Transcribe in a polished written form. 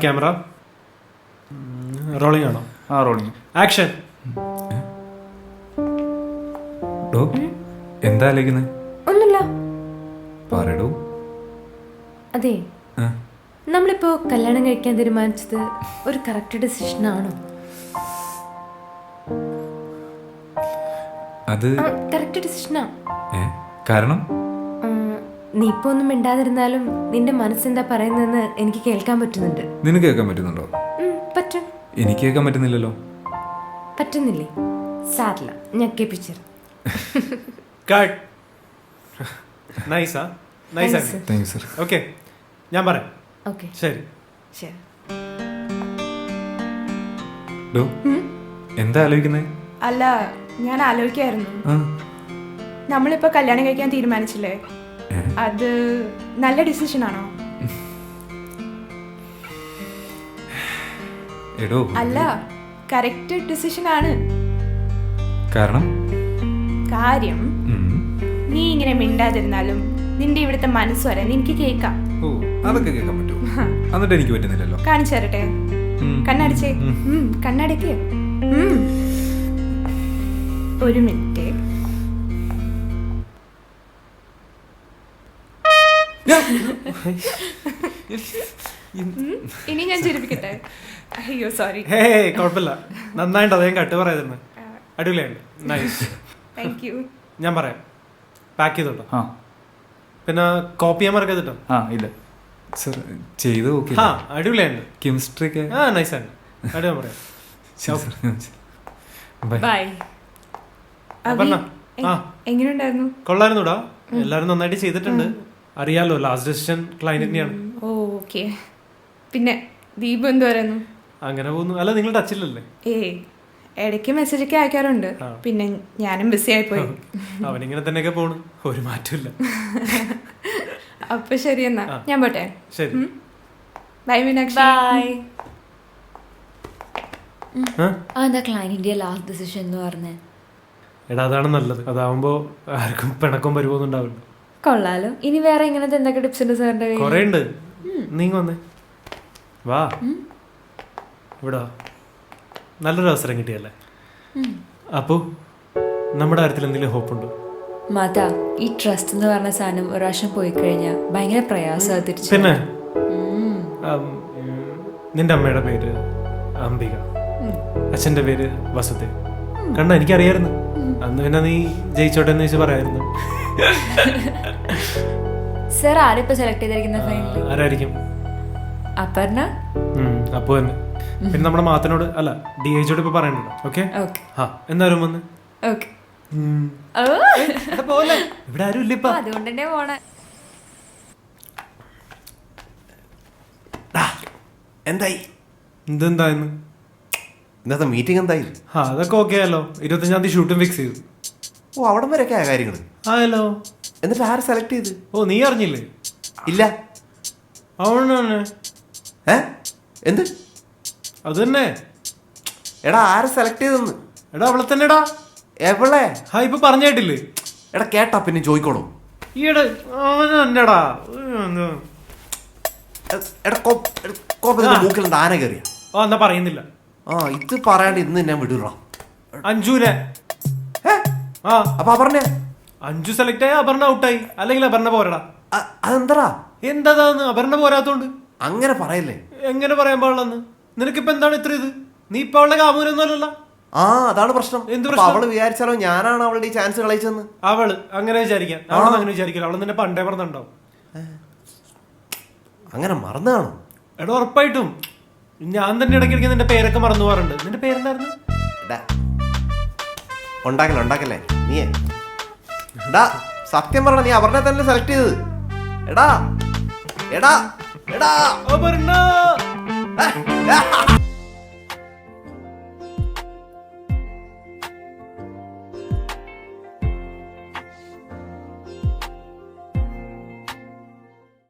Camera rolling ആണോ? ആ rolling. Action. എന്താ ആലോചിക്കുന്നത്? ഒന്നുമില്ല. പറയടോ. അതെ, നമ്മളിപ്പോ കല്യാണം കഴിക്കാൻ തീരുമാനിച്ചത് ഒരു കറക്റ്റ് ഡിസിഷൻ ആണോ? അത് കറക്റ്റ് ഡിസിഷനാ. കാരണം നീ ഇപ്പൊ ഒന്നും മിണ്ടാതിരുന്നാലും നിന്റെ മനസ്സെന്താ പറയുന്നതെന്ന് എനിക്ക് കേൾക്കാൻ പറ്റുന്നുണ്ട്. നിനക്ക് കേൾക്കാൻ പറ്റുന്നുണ്ടോ? പറ്റും. എനിക്ക് കേൾക്കാൻ പറ്റുന്നില്ലല്ലോ. പറ്റുന്നില്ലേ? സാരില്ല, ഞാൻ കേൾപ്പിച്ചു. കട്ട്. നൈസാ, nice. Thank you sir. Okay, ഞാൻ പറയാം. ഓക്കെ, ശരി ശരി. എന്താ ആലോചിക്കുന്നത്? അല്ല, ഞാൻ ആലോചിക്കായിരുന്നു, നമ്മളിപ്പോ കല്യാണം കഴിക്കാൻ തീരുമാനിച്ചില്ലേ, അത് നല്ല ഡിസിഷൻ ആണോ? എടോ, അല്ല, കറക്റ്റ് ഡിസിഷൻ ആണ്. കാരണം നീ ഇങ്ങനെ മിണ്ടാതിരുന്നാലും നിന്റെ ഇവിടുത്തെ മനസ്സ് വരെ നിനക്ക് കേൾക്കാം. ഓ, അതൊക്കെ കേൾക്കാൻ പറ്റുമോ? എന്നിട്ട് എനിക്ക് പറ്റുന്നില്ലല്ലോ. കാണിച്ചു തരട്ടെ? കണ്ണടിച്ചേ. കണ്ണടയ്ക്ക്. ഒരു മിനിറ്റ്. ഇനി ഞാൻ ചിരിപ്പിക്കട്ടെ? അയ്യോ സോറി. ഹേ, കുഴപ്പമില്ല, നന്നായിട്ട് അതേ കട്ട് പറയാതിരുന്നു. അടിപൊളിയുണ്ട്, നൈസ്. Thank U. ഞാൻ പറയാം. പാക്ക് ചെയ്തോട്ടോ. ആ, പിന്നെ കോപ്പി ചെയ്യാൻ മറക്കരുതട്ടോ. ആ ഇല്ല സർ, ചെയ്ത് നോക്കി. ആ, അടിപൊളിയുണ്ട്. കെമിസ്ട്രി ഒക്കെ ആ, നൈസാണ്. അടിപൊളി പറയാം. ബൈ. എങ്ങനെയുണ്ടായിരുന്നു? കൊള്ളായിരുന്നുടാ, എല്ലാരും നന്നായിട്ട് ചെയ്തിട്ടുണ്ട്. അറിയാലോ, ലാസ്റ്റ് ഡെസിഷൻ ക്ലൈന്റ് തന്നെയാണ്. ഓക്കെ. പിന്നെ ദീപു എന്ത് പറയുന്നു? അങ്ങനെ പോകുന്നു. അല്ല, നിങ്ങൾ ടച്ചില്ലല്ലേ? ഇടയ്ക്ക് മെസ്സേജ് ഒക്കെ അയക്കാറുണ്ട്, പിന്നെ ഞാനും ബിസി ആയിപ്പോയി. അവനിങ്ങനെ തന്നെയൊക്കെ പോണു, ഒരു മാറ്റമില്ല. അപ്പൊ ശരി, എന്നാ ഞാൻ പോട്ടെ. ശരി, ബൈ മീനാക്ഷി. ബൈ. അതെന്താ ക്ലൈന്റിന്റെ ലാസ്റ്റ് ഡിസിഷൻ എന്ന് പറഞ്ഞേ? എടാ, അതാണ് നല്ലത്. അതാവുമ്പോ ആർക്കും പിണക്കം വരുമോന്നും ഉണ്ടാവില്ല. കൊള്ളാലോ. ഇനി വേറെ ഇങ്ങനത്തെ എന്തൊക്കെ ടിപ്സ് ഉണ്ട് സാറിന്റെ കയ്യിൽ? കൊറേ ഉണ്ട്. നീ വന്നേ, വാ. ഇവിടെ നല്ലൊരു അവസരം കിട്ടിയല്ലേ. അപ്പോ നമ്മുടെ കാര്യത്തിൽ എന്തെങ്കിലും ഹോപ്പ് ഉണ്ടോ? മാതാ, ഈ ട്രസ്റ്റ് എന്ന് പറഞ്ഞ സാധനം ഒരു പ്രാവശ്യം പോയി കഴിഞ്ഞാൽ ഭയങ്കര പ്രയാസം തിരിച്ചു. പിന്നെ നിന്റെ അമ്മയുടെ പേര് അംബിക, അച്ഛന്റെ പേര് വസുദേവ്. കണ്ട, എനിക്കറിയായിരുന്നു. അന്ന് പിന്നെ നീ ജയിച്ചോട്ടെ എന്ന് വെച്ച് പറയായിരുന്നു. സർ ആരിപ്പോ സെലക്ട് ചെയ്തിരിക്കുന്ന ഫൈനൽ? ആരായിരിക്കും? അപർണ. അപ്പോ തന്നെ. പിന്നെ നമ്മുടെ മാത്തനോട് അല്ല, DHOട് ഇപ്പൊ പറയണ്ടല്ലോ. ഓക്കെ, എന്തായാലും വന്ന്. ഓക്കെ, ഇവിടെ ആരും ഇല്ല ഇപ്പൊ, അതുകൊണ്ട് തന്നെ പോണേ. എന്തായി? ഇതെന്തായിരുന്നു ഇന്നത്തെ മീറ്റിംഗ് എന്തായി? അതൊക്കെ ഓക്കെ ആയല്ലോ. 25-ാം തീയതി ഷൂട്ടും ഫിക്സ് ചെയ്തു. ഓ, അവിടം വരെയൊക്കെ ആയ കാര്യങ്ങൾ ആയല്ലോ. എന്നിട്ട് ആരെ സെലക്ട് ചെയ്ത്? ഓ, നീ അറിഞ്ഞില്ലേ? ഇല്ല. അവനാണ്. എന്ത്? അത് തന്നെ. എടാ, ആരെ സെലക്ട് ചെയ്തെന്ന്? എടാ, അവളെ തന്നെടാ. എവളെ? ഇപ്പൊ പറഞ്ഞിട്ടില്ലേ? എടാ, കേട്ടാ പിന്നെ ചോദിക്കോളൂ. ഈയിടെ അവനെടാ. എടാ, കോപ്പത്തിന്റെ മൂക്കിലെന്താ ആന കയറിയ? എന്നാ പറയുന്നില്ല. ഇത് പറയാണ്ട് ഇന്ന് ഞാൻ വിടൂറ. അഞ്ജുനെ. അപ്പൊ അപർണ? അഞ്ജു സെലക്ട് ആയി, അപർണ ഔട്ടായി. അല്ലെങ്കിൽ അപർണ പോരടാ. അതെന്താ? എന്താന്ന് അപർണ പോരാത്തോണ്ട്? അങ്ങനെ പറയല്ലേ. എങ്ങനെ പറയാൻ പാടില്ലെന്ന്? നിനക്കിപ്പോ എന്താണ് ഇത്ര ഇത്? നീ ഇപ്പൊ അവളുടെ കാമൂരൊന്നും അല്ലല്ലോ. അതാണ് പ്രശ്നം. എന്ത് പ്രശ്നം? അവള് വിചാരിച്ചാലോ ഞാനാണ് അവളുടെ ഈ ചാൻസ് കളയിച്ചെന്ന്? അവള് അങ്ങനെ വിചാരിക്കാൻ, അവളൊന്നും അങ്ങനെ വിചാരിക്കില്ല. അവള് നിന്നെ പണ്ടേ പറഞ്ഞിട്ടുണ്ടാവും. അങ്ങനെ മറന്നാണോ? എടാ, ഉറപ്പായിട്ടും. ഞാൻ തന്നെ ഇടയ്ക്കിടയ്ക്ക് നിന്റെ പേരൊക്കെ മറന്നു പോകാറുണ്ട്. നിന്റെ പേരെന്തായിരുന്നു? ഉണ്ടാക്കല്ലേ നീയേ. സത്യം പറഞ്ഞ, നീ അപർണ തന്നെ സെലക്ട് ചെയ്തത്. എടാ എടാ എടാ അപർണ.